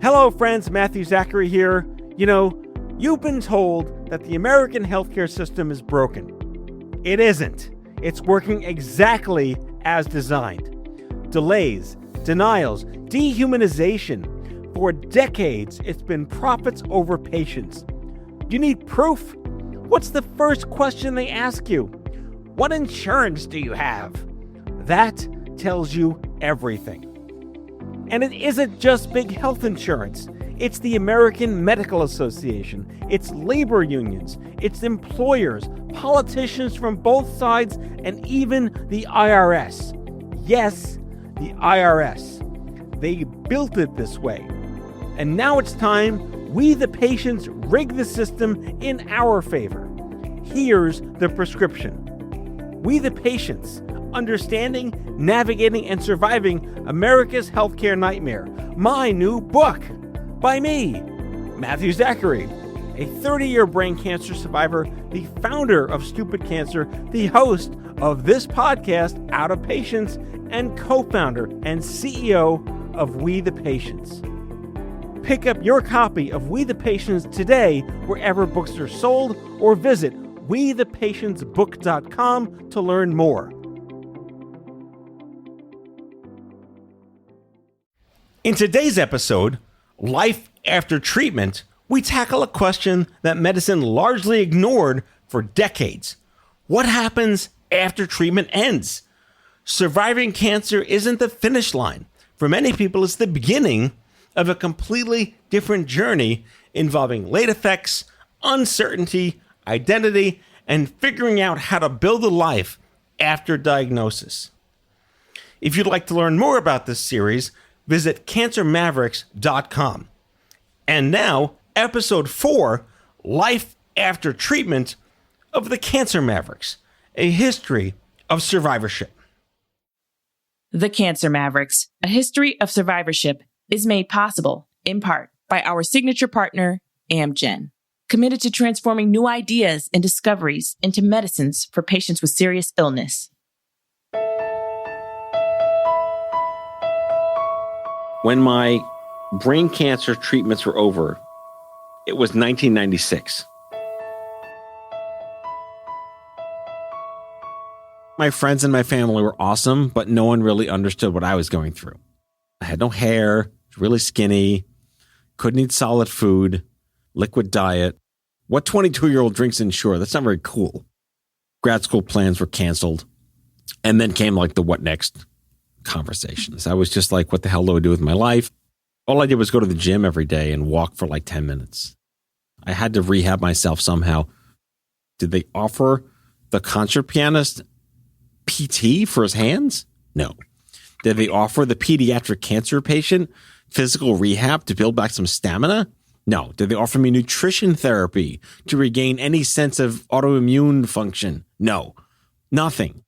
Hello, friends. Matthew Zachary here. You've been told that the American healthcare system is broken. It isn't. It's working exactly as designed. Delays, denials, dehumanization. For decades, it's been profits over patients. You need proof? What's the first question they ask you? What insurance do you have? That tells you everything. And it isn't just big health insurance. It's the American Medical Association, it's labor unions, it's employers, politicians from both sides, and even the IRS. Yes, the IRS. They built it this way. And now it's time we, the patients, rig the system in our favor. Here's the prescription. We, the patients, understanding, navigating, and surviving America's healthcare nightmare. My new book by me, Matthew Zachary, a 30-year brain cancer survivor, the founder of Stupid Cancer, the host of this podcast, Out of Patients, and co-founder and CEO of We the Patients. Pick up your copy of We the Patients today wherever books are sold, or visit wethepatientsbook.com to learn more. In today's episode, Life After Treatment, we tackle a question that medicine largely ignored for decades. What happens after treatment ends? Surviving cancer isn't the finish line. For many people, it's the beginning of a completely different journey involving late effects, uncertainty, identity, and figuring out how to build a life after diagnosis. If you'd like to learn more about this series, visit cancermavericks.com. And now, episode 4, Life After Treatment of the Cancer Mavericks, a history of survivorship. The Cancer Mavericks, a history of survivorship, is made possible, in part, by our signature partner, Amgen, committed to transforming new ideas and discoveries into medicines for patients with serious illness. When my brain cancer treatments were over, it was 1996. My friends and my family were awesome, but no one really understood what I was going through. I had no hair, was really skinny, couldn't eat solid food, liquid diet. What 22-year-old drinks Ensure? That's not very cool. Grad school plans were canceled. And then came the what next conversations. I was just like, what the hell do I do with my life? All I did was go to the gym every day and walk for 10 minutes. I had to rehab myself somehow. Did they offer the concert pianist PT for his hands? No. Did they offer the pediatric cancer patient physical rehab to build back some stamina? No. Did they offer me nutrition therapy to regain any sense of autoimmune function? No. Nothing.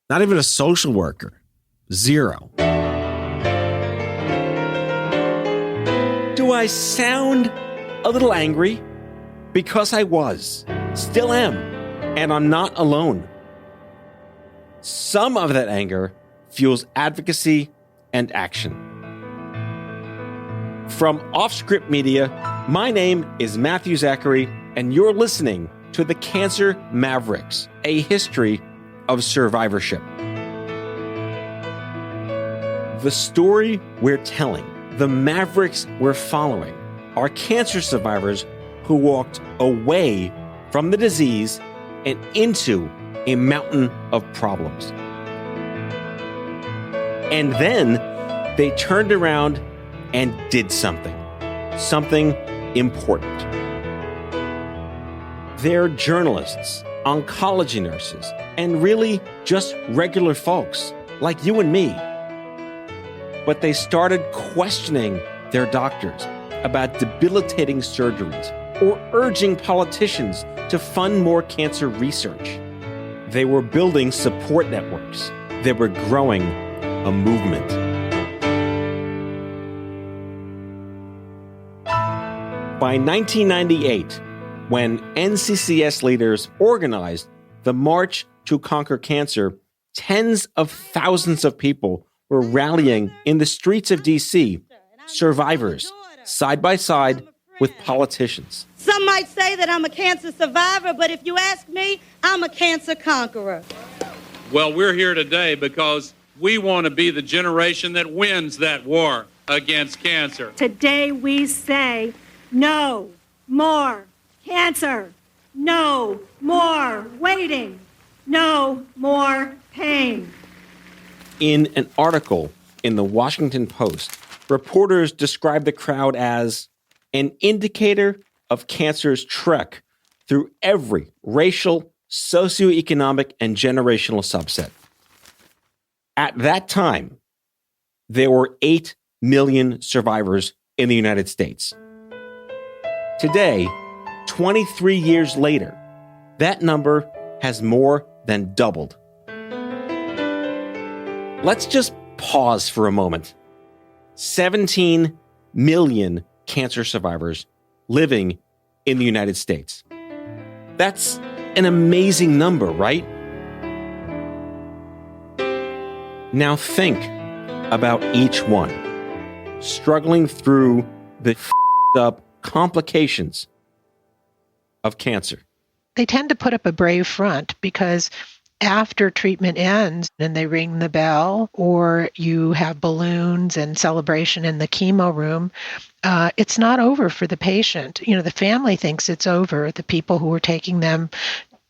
Not even a social worker. Zero. Do I sound a little angry? Because I was. Still am. And I'm not alone. Some of that anger fuels advocacy and action. From Off-Script Media, my name is Matthew Zachary, and you're listening to The Cancer Mavericks, a history of survivorship. The story we're telling, the Mavericks we're following, are cancer survivors who walked away from the disease and into a mountain of problems. And then they turned around and did something important. They're journalists, oncology nurses, and really just regular folks like you and me. But they started questioning their doctors about debilitating surgeries or urging politicians to fund more cancer research. They were building support networks. They were growing a movement. By 1998, when NCCS leaders organized the March to Conquer Cancer, tens of thousands of people were rallying in the streets of D.C., survivors side by side with politicians. Some might say that I'm a cancer survivor, but if you ask me, I'm a cancer conqueror. Well, we're here today because we want to be the generation that wins that war against cancer. Today we say no more cancer, no more waiting, no more pain. In an article in the Washington Post, reporters described the crowd as an indicator of cancer's trek through every racial, socioeconomic, and generational subset. At that time, there were 8 million survivors in the United States. Today, 23 years later, that number has more than doubled. Let's just pause for a moment. 17 million cancer survivors living in the United States. That's an amazing number, right? Now think about each one, struggling through the up complications of cancer. They tend to put up a brave front because after treatment ends and they ring the bell or you have balloons and celebration in the chemo room, it's not over for the patient. You know, the family thinks it's over. The people who are taking them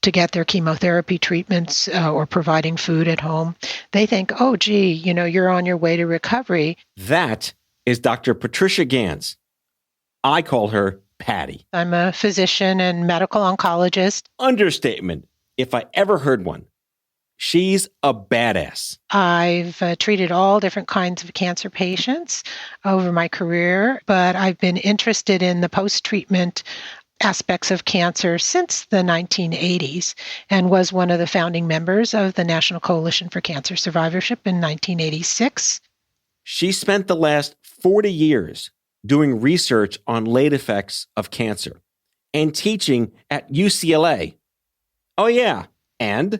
to get their chemotherapy treatments or providing food at home, they think, oh, gee, you know, you're on your way to recovery. That is Dr. Patricia Gans. I call her Patty. I'm a physician and medical oncologist. Understatement, if I ever heard one. She's a badass. I've treated all different kinds of cancer patients over my career, but I've been interested in the post-treatment aspects of cancer since the 1980s and was one of the founding members of the National Coalition for Cancer Survivorship in 1986. She spent the last 40 years doing research on late effects of cancer and teaching at UCLA. Oh yeah, and?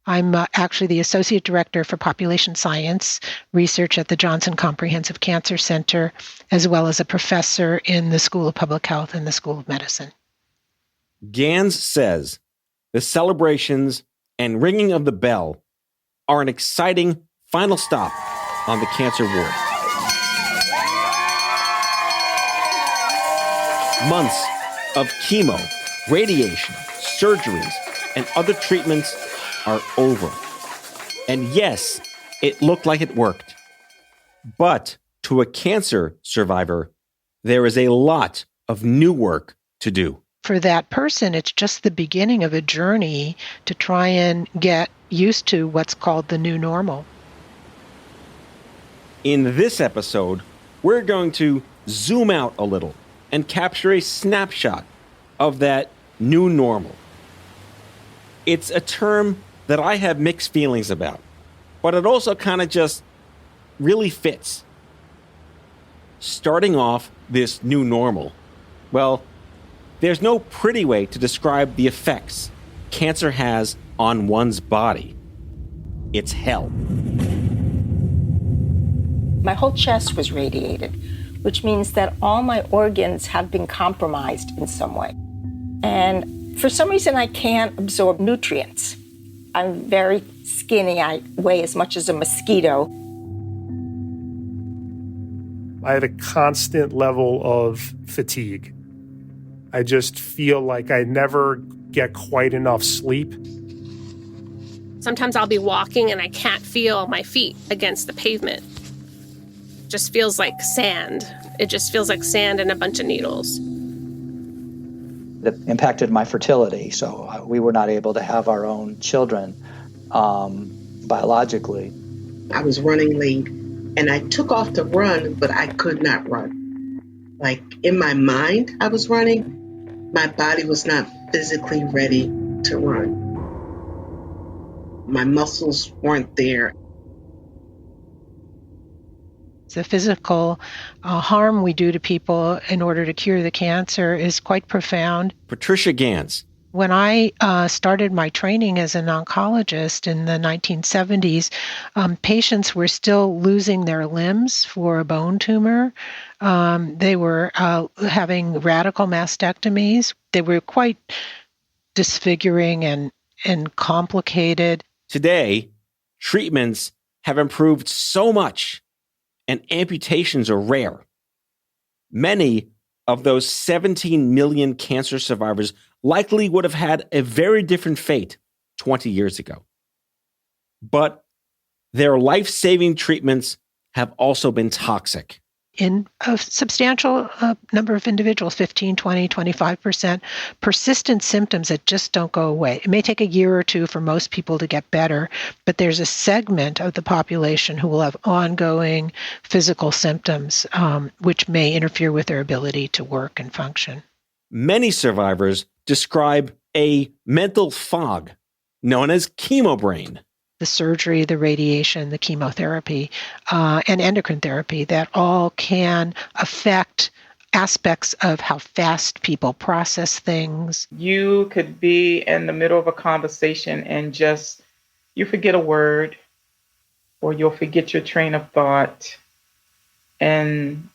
I'm actually the Associate Director for Population Science Research at the Johnson Comprehensive Cancer Center, as well as a professor in the School of Public Health and the School of Medicine. Gans says the celebrations and ringing of the bell are an exciting final stop on the cancer ward. Months of chemo, radiation, surgeries, and other treatments are over. And yes, it looked like it worked. But to a cancer survivor, there is a lot of new work to do. For that person, it's just the beginning of a journey to try and get used to what's called the new normal. In this episode, we're going to zoom out a little and capture a snapshot of that new normal. It's a term that I have mixed feelings about, but it also kind of just really fits. Starting off this new normal, well, there's no pretty way to describe the effects cancer has on one's body. It's hell. My whole chest was radiated, which means that all my organs have been compromised in some way. And for some reason, I can't absorb nutrients. I'm very skinny. I weigh as much as a mosquito. I had a constant level of fatigue. I just feel like I never get quite enough sleep. Sometimes I'll be walking and I can't feel my feet against the pavement. It just feels like sand. It just feels like sand and a bunch of needles. It impacted my fertility, so we were not able to have our own children biologically. I was running late, and I took off to run, but I could not run. Like, in my mind, I was running. My body was not physically ready to run. My muscles weren't there. The physical harm we do to people in order to cure the cancer is quite profound. Patricia Gans, When I started my training as an oncologist in the 1970s, patients were still losing their limbs for a bone tumor. They were having radical mastectomies. They were quite disfiguring and complicated. Today, treatments have improved so much, and amputations are rare. Many of those 17 million cancer survivors likely would have had a very different fate 20 years ago. But their life-saving treatments have also been toxic. In a substantial number of individuals, 15, 20, 25%, persistent symptoms that just don't go away. It may take a year or two for most people to get better, but there's a segment of the population who will have ongoing physical symptoms, which may interfere with their ability to work and function. Many survivors describe a mental fog known as chemo brain. The surgery, the radiation, the chemotherapy, and endocrine therapy, that all can affect aspects of how fast people process things. You could be in the middle of a conversation and just, you forget a word, or you'll forget your train of thought. And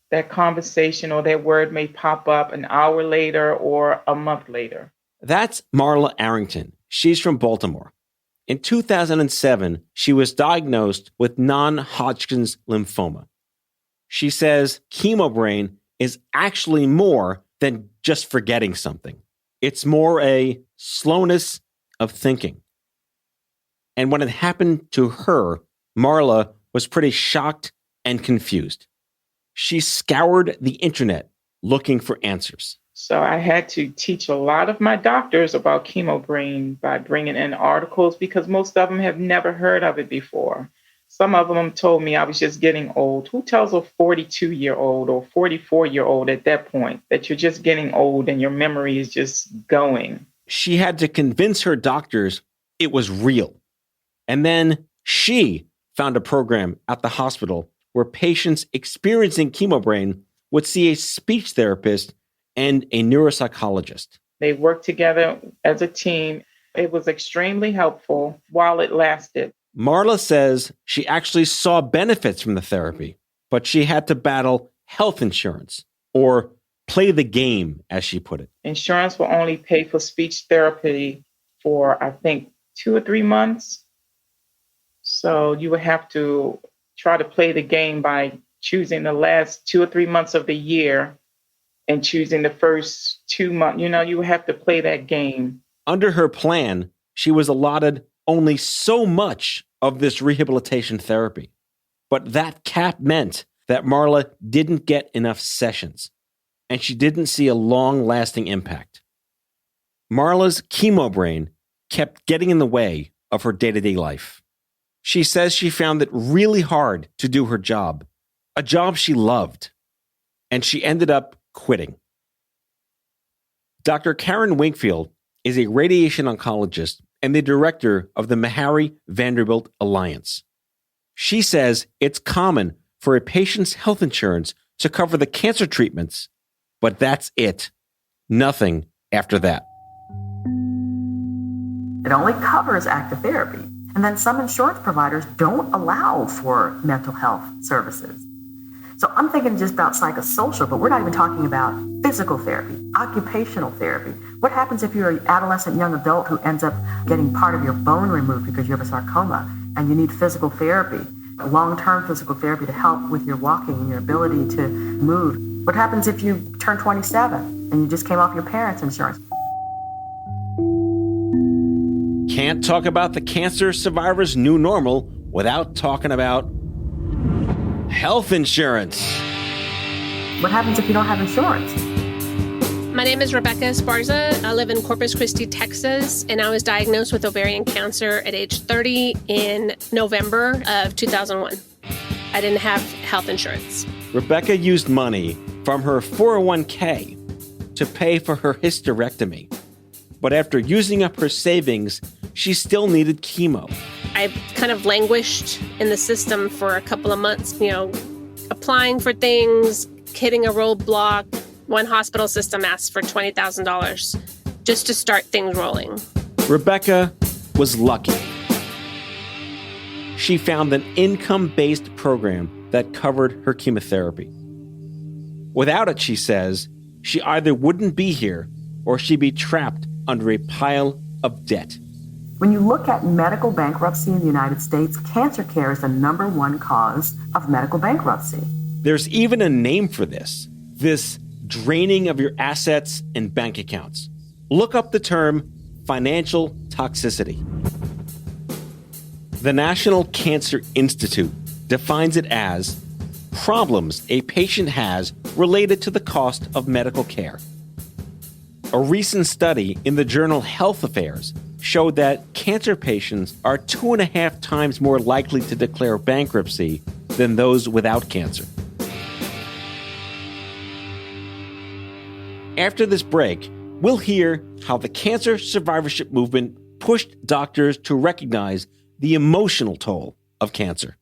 that conversation or that word may pop up an hour later or a month later. That's Marla Arrington. She's from Baltimore. In 2007, she was diagnosed with non-Hodgkin's lymphoma. She says chemo brain is actually more than just forgetting something. It's more a slowness of thinking. And when it happened to her, Marla was pretty shocked and confused. She scoured the internet looking for answers. So I had to teach a lot of my doctors about chemo brain by bringing in articles because most of them have never heard of it before. Some of them told me I was just getting old. Who tells a 42-year-old or 44-year-old at that point that you're just getting old and your memory is just going? She had to convince her doctors it was real. And then she found a program at the hospital where patients experiencing chemo brain would see a speech therapist and a neuropsychologist. They worked together as a team. It was extremely helpful while it lasted. Marla says she actually saw benefits from the therapy, but she had to battle health insurance, or play the game, as she put it. Insurance will only pay for speech therapy for, I think, 2 or 3 months. So you would have to try to play the game by choosing the last 2 or 3 months of the year and choosing the first 2 months. You know, you have to play that game. Under her plan, she was allotted only so much of this rehabilitation therapy. But that cap meant that Marla didn't get enough sessions, and she didn't see a long-lasting impact. Marla's chemo brain kept getting in the way of her day-to-day life. She says she found it really hard to do her job, a job she loved, and she ended up quitting. Dr. Karen Wingfield is a radiation oncologist and the director of the Meharry Vanderbilt Alliance. She says it's common for a patient's health insurance to cover the cancer treatments, but that's it. Nothing after that. It only covers active therapy. And then some insurance providers don't allow for mental health services. So I'm thinking just about psychosocial, but we're not even talking about physical therapy, occupational therapy. What happens if you're an adolescent young adult who ends up getting part of your bone removed because you have a sarcoma and you need physical therapy, long-term physical therapy to help with your walking and your ability to move? What happens if you turn 27 and you just came off your parents' insurance? Can't talk about the cancer survivor's new normal without talking about health insurance. What happens if you don't have insurance? My name is Rebecca Esparza. I live in Corpus Christi, Texas, and I was diagnosed with ovarian cancer at age 30 in November of 2001. I didn't have health insurance. Rebecca used money from her 401k to pay for her hysterectomy. But after using up her savings, she still needed chemo. I kind of languished in the system for a couple of months, applying for things, hitting a roadblock. One hospital system asked for $20,000 just to start things rolling. Rebecca was lucky. She found an income-based program that covered her chemotherapy. Without it, she says, she either wouldn't be here or she'd be trapped under a pile of debt. When you look at medical bankruptcy in the United States, cancer care is the number one cause of medical bankruptcy. There's even a name for this draining of your assets and bank accounts. Look up the term financial toxicity. The National Cancer Institute defines it as problems a patient has related to the cost of medical care. A recent study in the journal Health Affairs showed that cancer patients are 2.5 times more likely to declare bankruptcy than those without cancer. After this break, we'll hear how the cancer survivorship movement pushed doctors to recognize the emotional toll of cancer.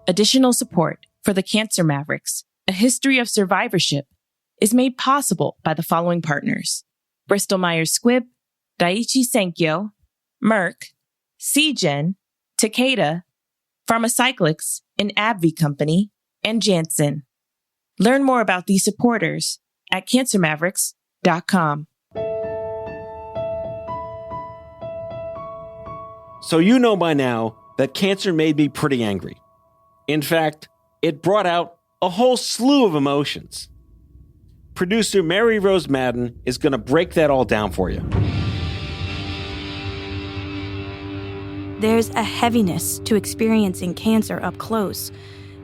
Additional support for the Cancer Mavericks, a history of survivorship, is made possible by the following partners: Bristol Myers Squibb, Daiichi Sankyo, Merck, Seagen, Takeda, Pharmacyclics, an AbbVie company, and Janssen. Learn more about these supporters at cancermavericks.com. So you know by now that cancer made me pretty angry. In fact, it brought out a whole slew of emotions. Producer Mary Rose Madden is going to break that all down for you. There's a heaviness to experiencing cancer up close,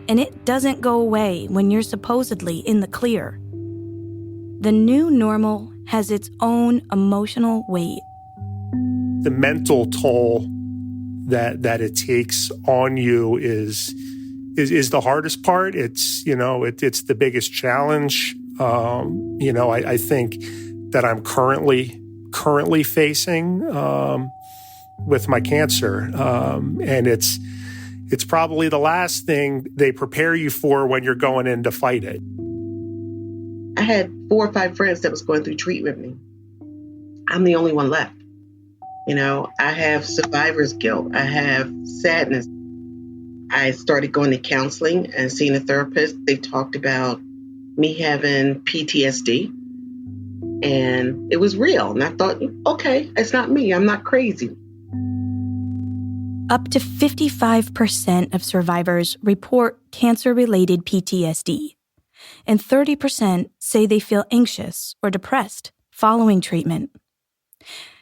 and it doesn't go away when you're supposedly in the clear. The new normal has its own emotional weight. The mental toll that it takes on you is the hardest part. It's the biggest challenge. I think that I'm currently facing with my cancer, and it's probably the last thing they prepare you for when you're going in to fight it. I had 4 or 5 friends that was going through treatment with me. I'm the only one left. I have survivor's guilt. I have sadness. I started going to counseling and seeing a therapist. They talked about me having PTSD, and it was real. And I thought, okay, it's not me. I'm not crazy. Up to 55% of survivors report cancer-related PTSD, and 30% say they feel anxious or depressed following treatment.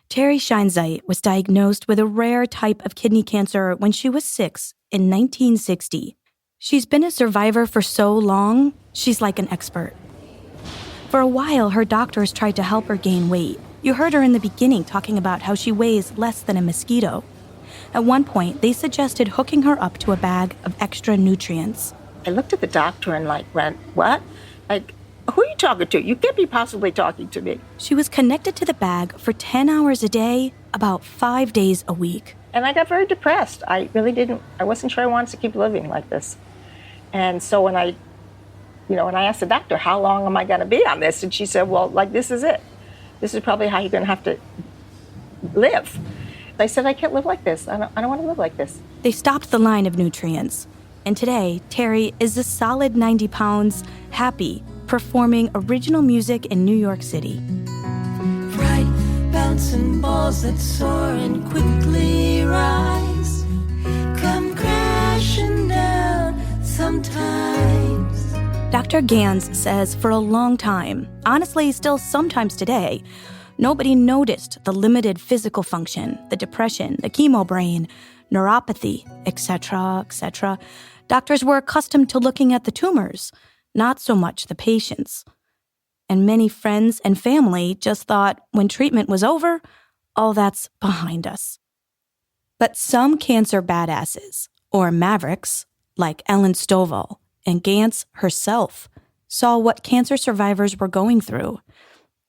Terry Scheinzeit was diagnosed with a rare type of kidney cancer when she was 6 in 1960. She's been a survivor for so long, she's like an expert. For a while, her doctors tried to help her gain weight. You heard her in the beginning talking about how she weighs less than a mosquito. At one point, they suggested hooking her up to a bag of extra nutrients. I looked at the doctor and went, what? Who are you talking to? You can't be possibly talking to me. She was connected to the bag for 10 hours a day, about 5 days a week. And I got very depressed. I wasn't sure I wanted to keep living like this. And so when I asked the doctor, how long am I going to be on this? And she said, well, this is it. This is probably how you're going to have to live. I said, I can't live like this. I don't want to live like this. They stopped the line of nutrients. And today, Terry is a solid 90 pounds, happy, performing original music in New York City. Bright bouncing balls that soar and quickly rise, come crashing down sometimes. Dr. Gans says for a long time, honestly still sometimes today, nobody noticed the limited physical function, the depression, the chemo brain, neuropathy, etc., etc. Doctors were accustomed to looking at the tumors, not so much the patients. And many friends and family just thought when treatment was over, all that's behind us. But some cancer badasses, or Mavericks, like Ellen Stovall and Gans herself, saw what cancer survivors were going through.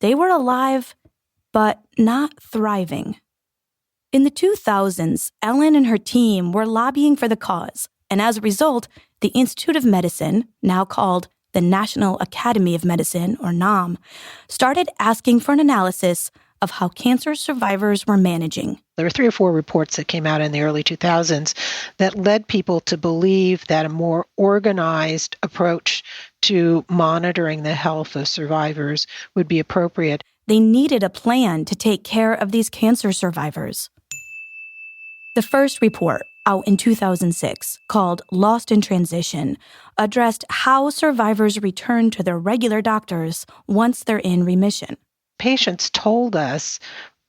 They were alive, but not thriving. In the 2000s, Ellen and her team were lobbying for the cause, And as a result, the Institute of Medicine, now called the National Academy of Medicine, or NAM, started asking for an analysis of how cancer survivors were managing. There were 3 or 4 reports that came out in the early 2000s that led people to believe that a more organized approach to monitoring the health of survivors would be appropriate. They needed a plan to take care of these cancer survivors. The first report, out in 2006, called Lost in Transition, addressed how survivors return to their regular doctors once they're in remission. Patients told us,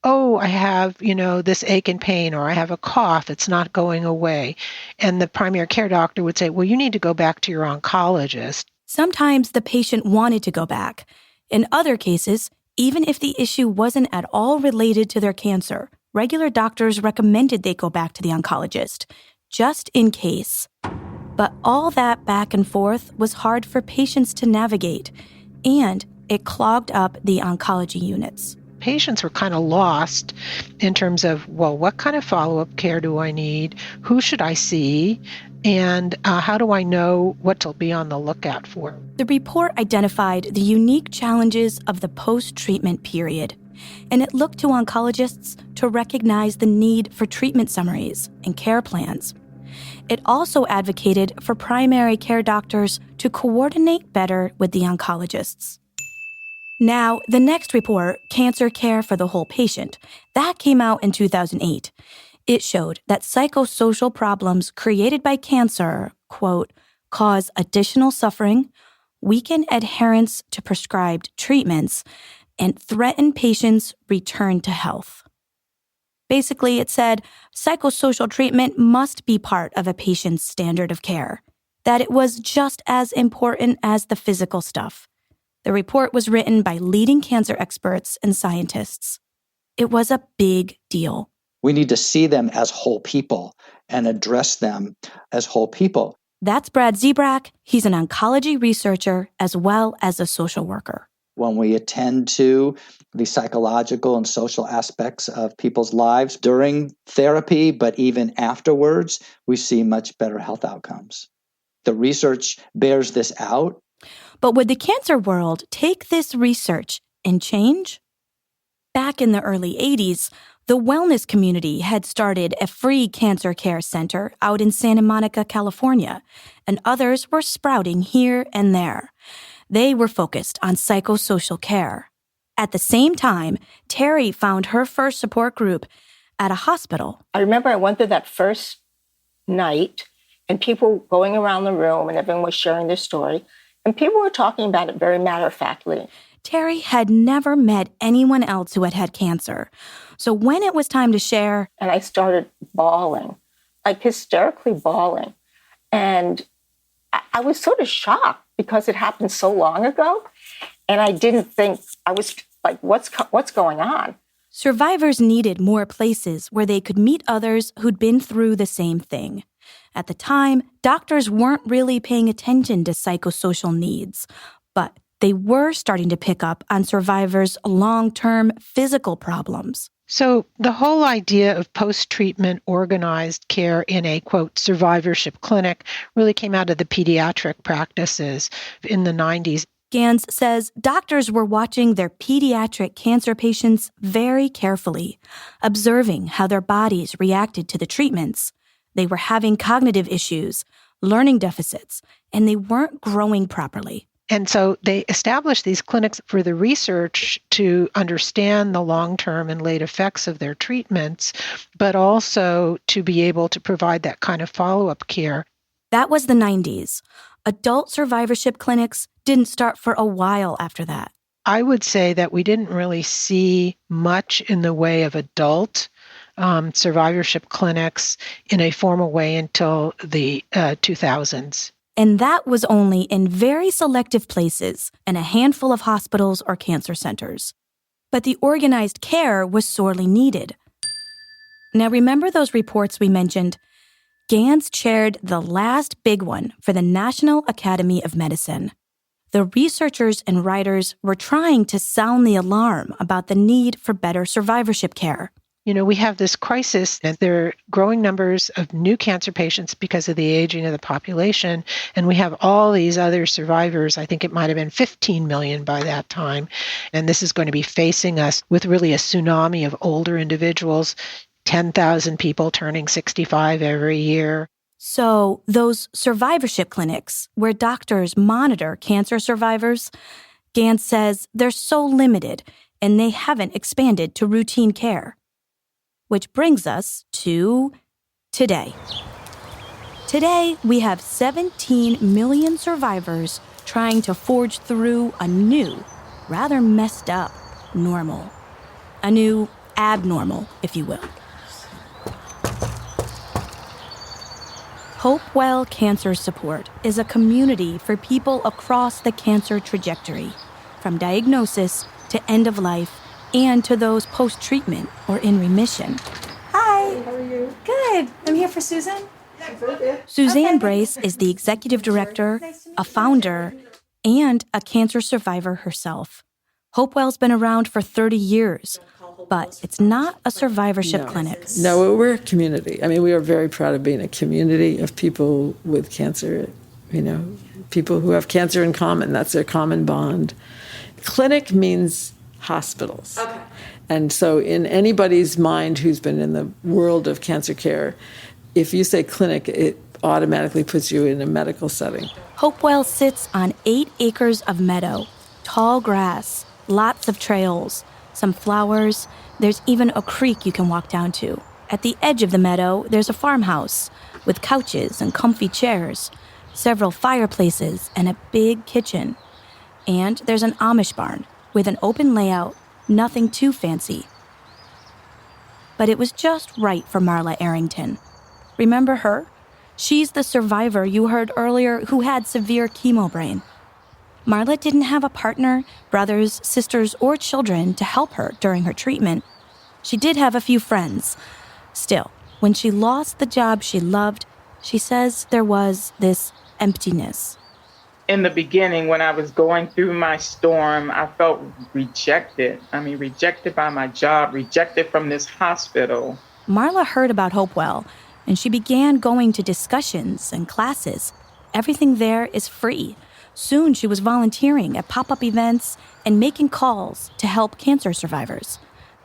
oh, I have, this ache and pain, or I have a cough, it's not going away. And the primary care doctor would say, well, you need to go back to your oncologist. Sometimes the patient wanted to go back. In other cases, even if the issue wasn't at all related to their cancer, regular doctors recommended they go back to the oncologist, just in case. But all that back and forth was hard for patients to navigate, and it clogged up the oncology units. Patients were kind of lost in terms of, well, what kind of follow-up care do I need? Who should I see? And how do I know what to be on the lookout for? The report identified the unique challenges of the post-treatment period, and it looked to oncologists to recognize the need for treatment summaries and care plans. It also advocated for primary care doctors to coordinate better with the oncologists. Now, the next report, Cancer Care for the Whole Patient, that came out in 2008. It showed that psychosocial problems created by cancer, quote, cause additional suffering, weaken adherence to prescribed treatments, and threaten patients' return to health. Basically, it said psychosocial treatment must be part of a patient's standard of care, that it was just as important as the physical stuff. The report was written by leading cancer experts and scientists. It was a big deal. We need to see them as whole people and address them as whole people. That's Brad Zebrak. He's an oncology researcher as well as a social worker. When we attend to the psychological and social aspects of people's lives during therapy, but even afterwards, we see much better health outcomes. The research bears this out. But would the cancer world take this research and change? Back in the early 80s, the wellness community had started a free cancer care center out in Santa Monica, California, and others were sprouting here and there. They were focused on psychosocial care. At the same time, Terry found her first support group at a hospital. I remember I went there that first night, and people were going around the room, and everyone was sharing their story, and people were talking about it very matter-of-factly. Terry had never met anyone else who had had cancer. So when it was time to share... And I started bawling, like hysterically bawling. And I was sort of shocked because it happened so long ago. And I didn't think, I was like, what's going on? Survivors needed more places where they could meet others who'd been through the same thing. At the time, doctors weren't really paying attention to psychosocial needs, but they were starting to pick up on survivors' long-term physical problems. So the whole idea of post-treatment organized care in a, quote, survivorship clinic really came out of the pediatric practices in the 90s. Gans says doctors were watching their pediatric cancer patients very carefully, observing how their bodies reacted to the treatments. They were having cognitive issues, learning deficits, and they weren't growing properly. And so they established these clinics for the research to understand the long-term and late effects of their treatments, but also to be able to provide that kind of follow-up care. That was the 90s. Adult survivorship clinics didn't start for a while after that. I would say that we didn't really see much in the way of adult survivorship clinics in a formal way until the 2000s. And that was only in very selective places and a handful of hospitals or cancer centers. But the organized care was sorely needed. Now, remember those reports we mentioned? Gans chaired the last big one for the National Academy of Medicine. The researchers and writers were trying to sound the alarm about the need for better survivorship care. We have this crisis, and there are growing numbers of new cancer patients because of the aging of the population, and we have all these other survivors. I think it might have been 15 million by that time, and this is going to be facing us with really a tsunami of older individuals, 10,000 people turning 65 every year. So those survivorship clinics where doctors monitor cancer survivors, Gans says they're so limited and they haven't expanded to routine care. Which brings us to today. Today, we have 17 million survivors trying to forge through a new, rather messed up normal. A new abnormal, if you will. Hopewell Cancer Support is a community for people across the cancer trajectory, from diagnosis to end of life, and to those post-treatment or in remission. Hi. Hey, how are you? Good. I'm here for Susan. Suzanne Brace is the executive director, a founder, and a cancer survivor herself. Hopewell's been around for 30 years, but it's not a survivorship clinic. No, we're a community. I mean, we are very proud of being a community of people with cancer, people who have cancer in common. That's their common bond. Clinic means hospitals. Okay. And so in anybody's mind who's been in the world of cancer care, if you say clinic, it automatically puts you in a medical setting. Hopewell sits on 8 acres of meadow, tall grass, lots of trails, some flowers. There's even a creek you can walk down to. At the edge of the meadow, there's a farmhouse with couches and comfy chairs, several fireplaces, and a big kitchen. And there's an Amish barn with an open layout, nothing too fancy. But it was just right for Marla Arrington. Remember her? She's the survivor you heard earlier who had severe chemo brain. Marla didn't have a partner, brothers, sisters, or children to help her during her treatment. She did have a few friends. Still, when she lost the job she loved, she says there was this emptiness. In the beginning, when I was going through my storm, I felt rejected. Rejected by my job, rejected from this hospital. Marla heard about Hopewell, and she began going to discussions and classes. Everything there is free. Soon she was volunteering at pop-up events and making calls to help cancer survivors.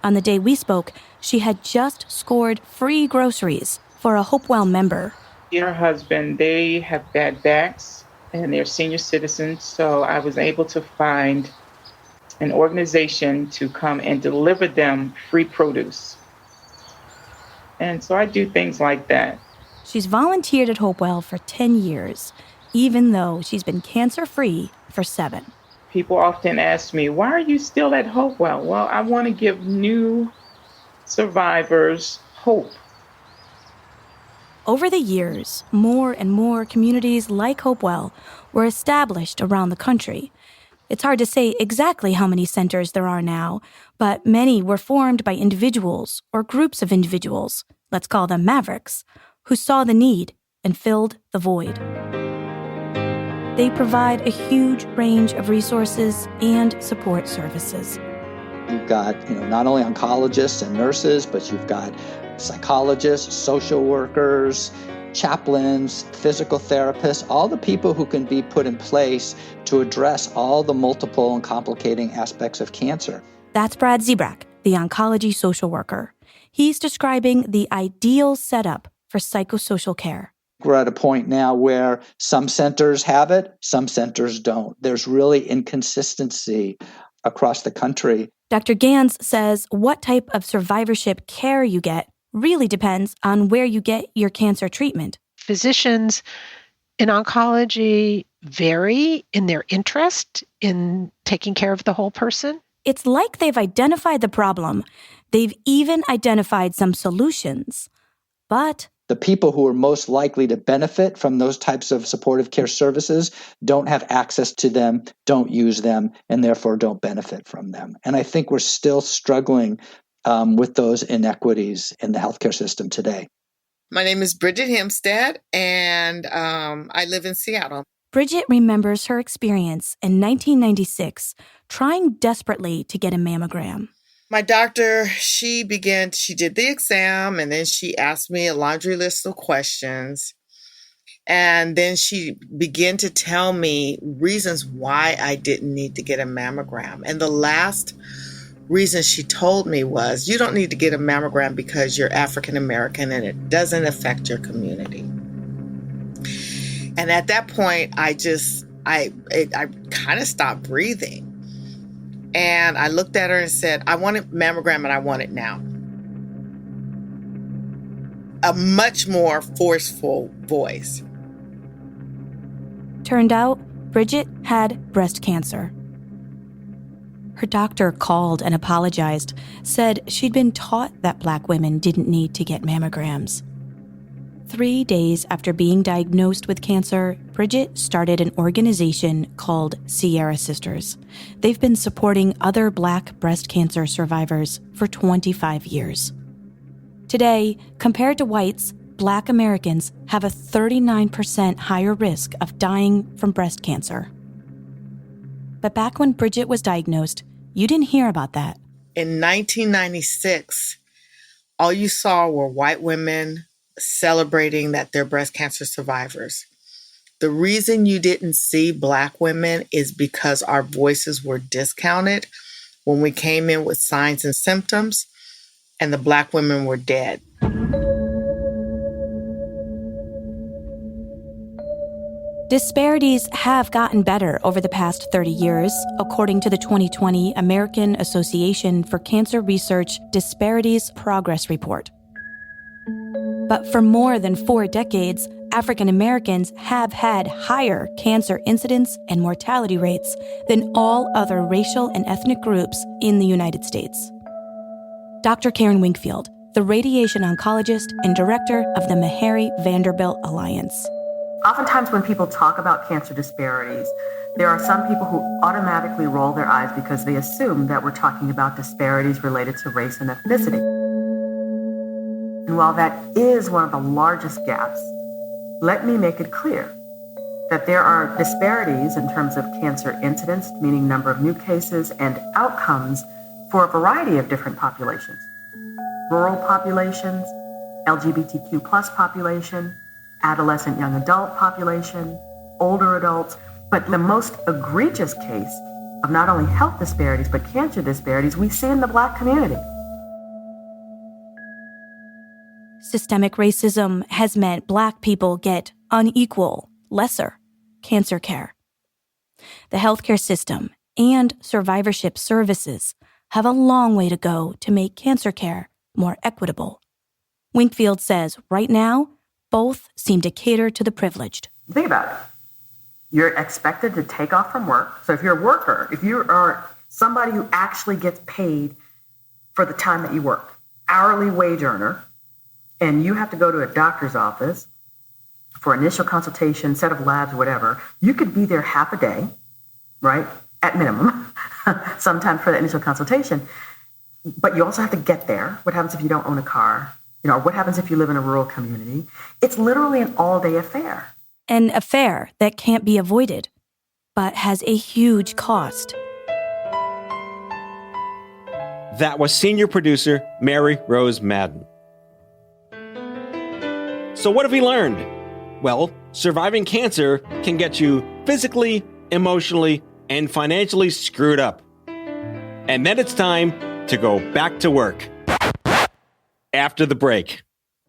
On the day we spoke, she had just scored free groceries for a Hopewell member. Her husband, they have bad backs and they're senior citizens, so I was able to find an organization to come and deliver them free produce. And so I do things like that. She's volunteered at Hopewell for 10 years, even though she's been cancer-free for 7. People often ask me, why are you still at Hopewell? Well, I want to give new survivors hope. Over the years, more and more communities like Hopewell were established around the country. It's hard to say exactly how many centers there are now, but many were formed by individuals or groups of individuals, let's call them Mavericks, who saw the need and filled the void. They provide a huge range of resources and support services. You've got, not only oncologists and nurses, but you've got psychologists, social workers, chaplains, physical therapists, all the people who can be put in place to address all the multiple and complicating aspects of cancer. That's Brad Zebrak, the oncology social worker. He's describing the ideal setup for psychosocial care. We're at a point now where some centers have it, some centers don't. There's really inconsistency across the country. Dr. Gans says what type of survivorship care you get really depends on where you get your cancer treatment. Physicians in oncology vary in their interest in taking care of the whole person. It's like they've identified the problem. They've even identified some solutions. But the people who are most likely to benefit from those types of supportive care services don't have access to them, don't use them, and therefore don't benefit from them. And I think we're still struggling with those inequities in the healthcare system today. My name is Bridget Hempstead, and I live in Seattle. Bridget remembers her experience in 1996, trying desperately to get a mammogram. my doctor, she did the exam, and then she asked me a laundry list of questions. And then she began to tell me reasons why I didn't need to get a mammogram. And the last reason she told me was, you don't need to get a mammogram because you're African American and it doesn't affect your community. And at that point, I kind of stopped breathing. And I looked at her and said, I want a mammogram and I want it now. A much more forceful voice. Turned out, Bridget had breast cancer. Her doctor called and apologized, said she'd been taught that Black women didn't need to get mammograms. 3 days after being diagnosed with cancer, Bridget started an organization called Sierra Sisters. They've been supporting other Black breast cancer survivors for 25 years. Today, compared to whites, Black Americans have a 39% higher risk of dying from breast cancer. But back when Bridget was diagnosed, you didn't hear about that. In 1996, all you saw were white women celebrating that they're breast cancer survivors. The reason you didn't see Black women is because our voices were discounted when we came in with signs and symptoms, and the Black women were dead. Disparities have gotten better over the past 30 years, according to the 2020 American Association for Cancer Research Disparities Progress Report. But for more than 4 decades, African Americans have had higher cancer incidence and mortality rates than all other racial and ethnic groups in the United States. Dr. Karen Winkfield, the radiation oncologist and director of the Meharry Vanderbilt Alliance. Oftentimes when people talk about cancer disparities, there are some people who automatically roll their eyes because they assume that we're talking about disparities related to race and ethnicity. And while that is one of the largest gaps, let me make it clear that there are disparities in terms of cancer incidence, meaning number of new cases, and outcomes for a variety of different populations. Rural populations, LGBTQ+ population, adolescent young adult population, older adults, but the most egregious case of not only health disparities but cancer disparities we see in the Black community. Systemic racism has meant Black people get unequal, lesser cancer care. The healthcare system and survivorship services have a long way to go to make cancer care more equitable. Winkfield says right now, both seem to cater to the privileged. Think about it. You're expected to take off from work. So if you're a worker, if you are somebody who actually gets paid for the time that you work, hourly wage earner, and you have to go to a doctor's office for initial consultation, set of labs, whatever, you could be there half a day, right? At minimum, sometimes for the initial consultation. But you also have to get there. What happens if you don't own a car? What happens if you live in a rural community? It's literally an all-day affair. An affair that can't be avoided, but has a huge cost. That was senior producer Mary Rose Madden. So what have we learned? Well, surviving cancer can get you physically, emotionally, and financially screwed up. And then it's time to go back to work. After the break.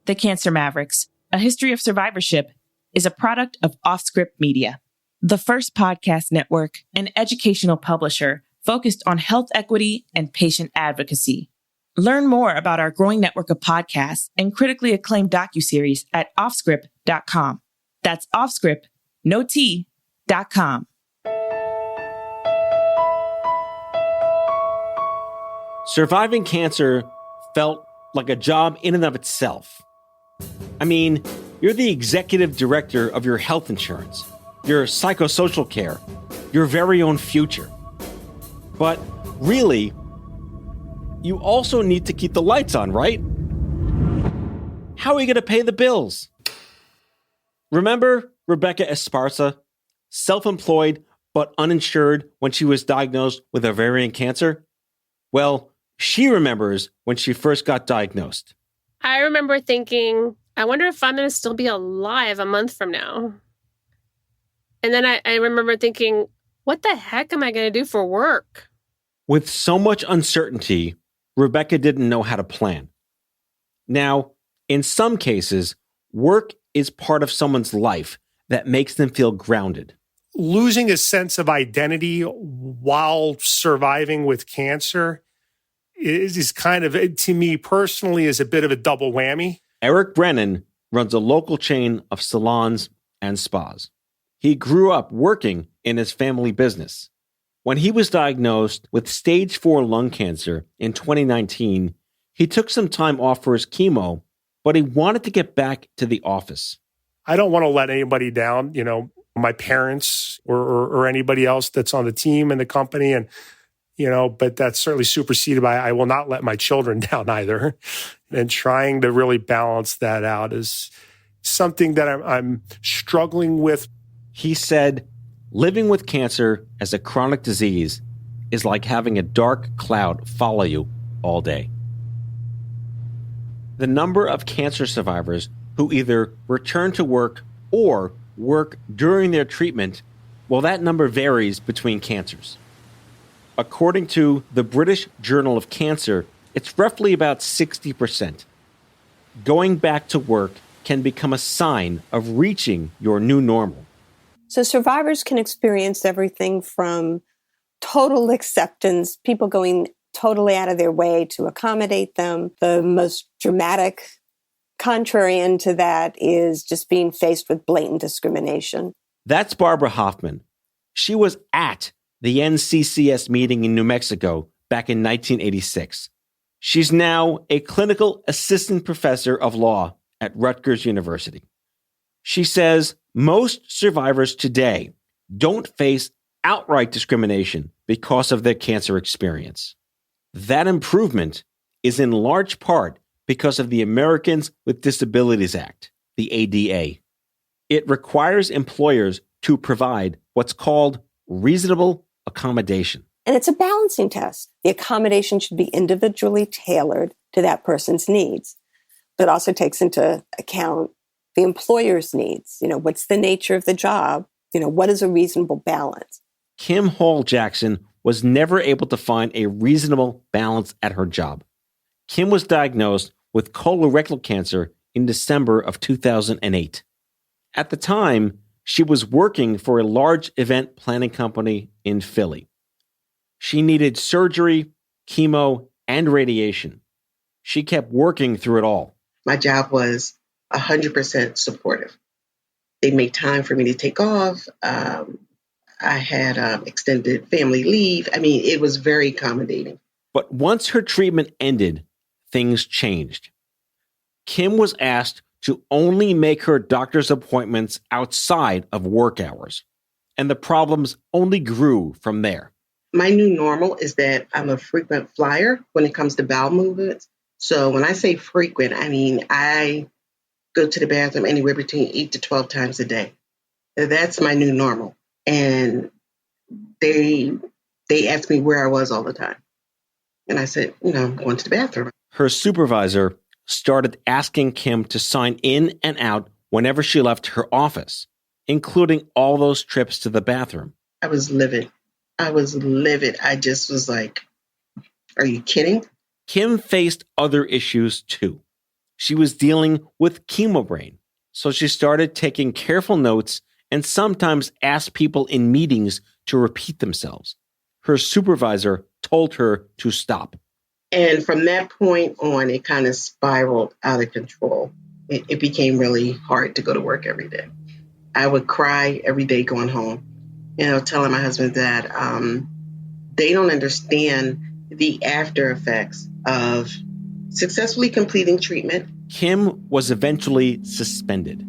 The Cancer Mavericks, a history of survivorship, is a product of Offscript Media, the first podcast network and educational publisher focused on health equity and patient advocacy. Learn more about our growing network of podcasts and critically acclaimed docuseries at offscript.com. That's Offscript, no T.com. Surviving cancer felt like a job in and of itself. I mean, you're the executive director of your health insurance, your psychosocial care, your very own future. But really, you also need to keep the lights on, right? How are you going to pay the bills? Remember Rebecca Esparza, self-employed but uninsured when she was diagnosed with ovarian cancer? Well, She remembers when she first got diagnosed. I remember thinking, I wonder if I'm going to still be alive a month from now. And then I remember thinking, what the heck am I going to do for work? With so much uncertainty, Rebecca didn't know how to plan. Now, in some cases, work is part of someone's life that makes them feel grounded. Losing a sense of identity while surviving with cancer is kind of, to me personally, is a bit of a double whammy. Eric Brennan runs a local chain of salons and spas. He grew up working in his family business. When he was diagnosed with stage 4 lung cancer in 2019, he took some time off for his chemo, but he wanted to get back to the office. I don't want to let anybody down, my parents or anybody else that's on the team and the company. And, but that's certainly superseded by, I will not let my children down either. And trying to really balance that out is something that I'm struggling with. He said, living with cancer as a chronic disease is like having a dark cloud follow you all day. The number of cancer survivors who either return to work or work during their treatment, well, that number varies between cancers. According to the British Journal of Cancer, it's roughly about 60%. Going back to work can become a sign of reaching your new normal. So survivors can experience everything from total acceptance, people going totally out of their way to accommodate them. The most dramatic contrarian to that is just being faced with blatant discrimination. That's Barbara Hoffman. She was at the NCCS meeting in New Mexico back in 1986. She's now a clinical assistant professor of law at Rutgers University. She says most survivors today don't face outright discrimination because of their cancer experience. That improvement is in large part because of the Americans with Disabilities Act, the ADA. It requires employers to provide what's called reasonable accommodation. And it's a balancing test. The accommodation should be individually tailored to that person's needs, but also takes into account the employer's needs. What's the nature of the job? What is a reasonable balance? Kim Hall Jackson was never able to find a reasonable balance at her job. Kim was diagnosed with colorectal cancer in December of 2008. At the time, she was working for a large event planning company in Philly. She needed surgery, chemo, and radiation. She kept working through it all. My job was 100% supportive. They made time for me to take off. I had extended family leave. It was very accommodating. But once her treatment ended, things changed. Kim was asked to only make her doctor's appointments outside of work hours, and the problems only grew from there. My new normal is that I'm a frequent flyer when it comes to bowel movements. So when I say frequent, I go to the bathroom anywhere between 8 to 12 times a day. That's my new normal. And they asked me where I was all the time. And I said, I'm going to the bathroom. Her supervisor started asking Kim to sign in and out whenever she left her office, including all those trips to the bathroom. I was livid. I just was like, are you kidding? Kim faced other issues too. She was dealing with chemo brain, so she started taking careful notes and sometimes asked people in meetings to repeat themselves. Her supervisor told her to stop. And from that point on, it kind of spiraled out of control. It became really hard to go to work every day. I would cry every day going home, telling my husband that they don't understand the after effects of successfully completing treatment. Kim was eventually suspended.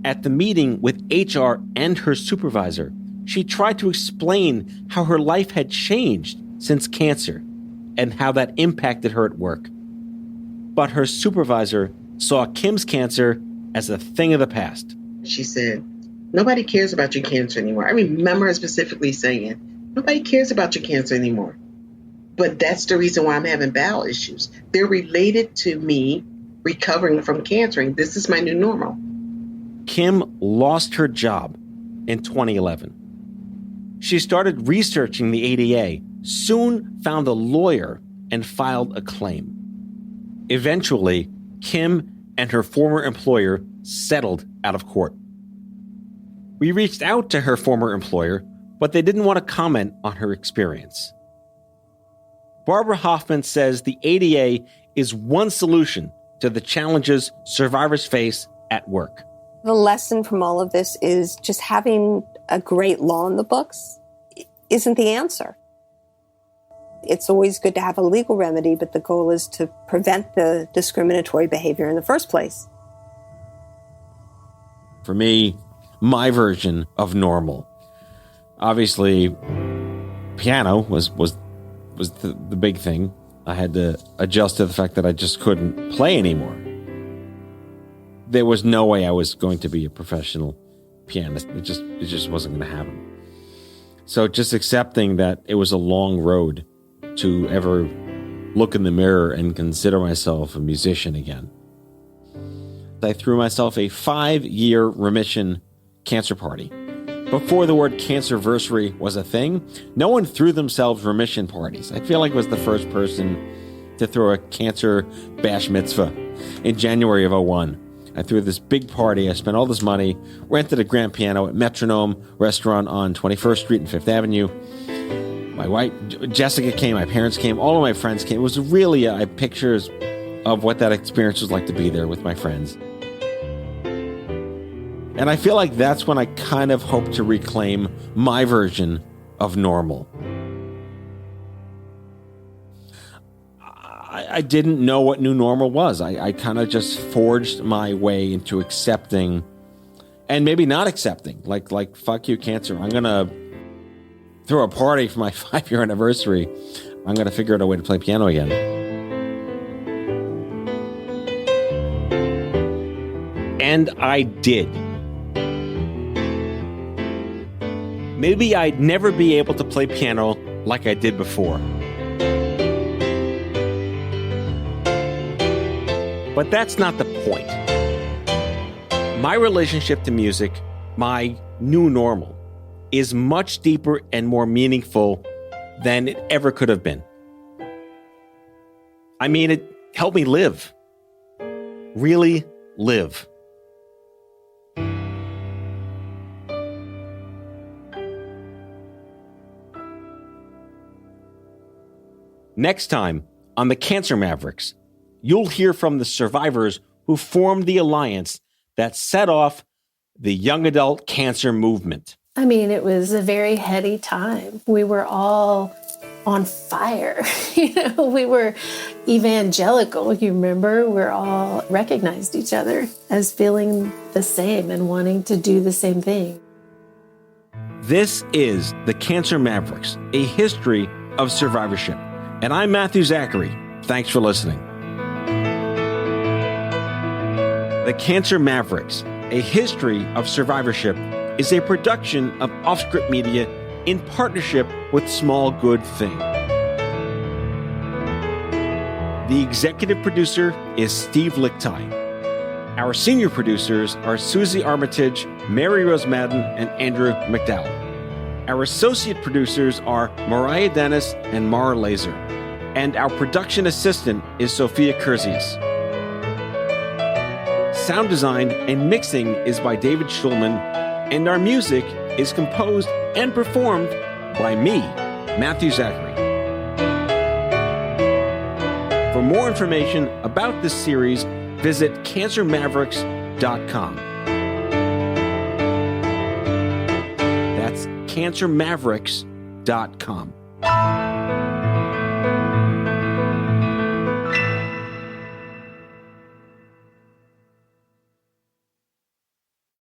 At the meeting with HR and her supervisor, she tried to explain how her life had changed since cancer and how that impacted her at work. But her supervisor saw Kim's cancer as a thing of the past. She said, nobody cares about your cancer anymore. I remember her specifically saying, nobody cares about your cancer anymore. But that's the reason why I'm having bowel issues. They're related to me recovering from cancer. And this is my new normal. Kim lost her job in 2011. She started researching the ADA, soon found a lawyer, and filed a claim. Eventually, Kim and her former employer settled out of court. We reached out to her former employer, but they didn't want to comment on her experience. Barbara Hoffman says the ADA is one solution to the challenges survivors face at work. The lesson from all of this is just having a great law in the books isn't the answer. It's always good to have a legal remedy, but the goal is to prevent the discriminatory behavior in the first place. For me, my version of normal. Obviously, piano was the big thing. I had to adjust to the fact that I just couldn't play anymore. There was no way I was going to be a professional pianist. It just wasn't going to happen. So just accepting that it was a long road to ever look in the mirror and consider myself a musician again. I threw myself a 5-year remission cancer party. Before the word cancerversary was a thing, no one threw themselves remission parties. I feel like I was the first person to throw a cancer bash mitzvah in January of 2001. I threw this big party. I spent all this money, rented a grand piano at Metronome Restaurant on 21st Street and 5th Avenue. My wife, Jessica, came. My parents came. All of my friends came. It was really, I have pictures of what that experience was like to be there with my friends. And I feel like that's when I kind of hope to reclaim my version of normal. I didn't know what new normal was. I kind of just forged my way into accepting and maybe not accepting. Like fuck you, cancer. I'm going to throw a party for my 5-year anniversary. I'm going to figure out a way to play piano again. And I did. Maybe I'd never be able to play piano like I did before. But that's not the point. My relationship to music, my new normal, is much deeper and more meaningful than it ever could have been. I mean, it helped me live. Really live. Next time on the Cancer Mavericks, you'll hear from the survivors who formed the alliance that set off the young adult cancer movement. I mean, it was a very heady time. We were all on fire. We were evangelical, you remember? We all recognized each other as feeling the same and wanting to do the same thing. This is the Cancer Mavericks, a history of survivorship. And I'm Matthew Zachary. Thanks for listening. The Cancer Mavericks, a history of survivorship, is a production of Offscript Media in partnership with Small Good Thing. The executive producer is Steve Lichtai. Our senior producers are Susie Armitage, Mary Rose Madden, and Andrew McDowell. Our associate producers are Mariah Dennis and Mara Laser. And our production assistant is Sophia Kurzius. Sound design and mixing is by David Schulman, and our music is composed and performed by me, Matthew Zachary. For more information about this series, visit cancermavericks.com. That's cancermavericks.com.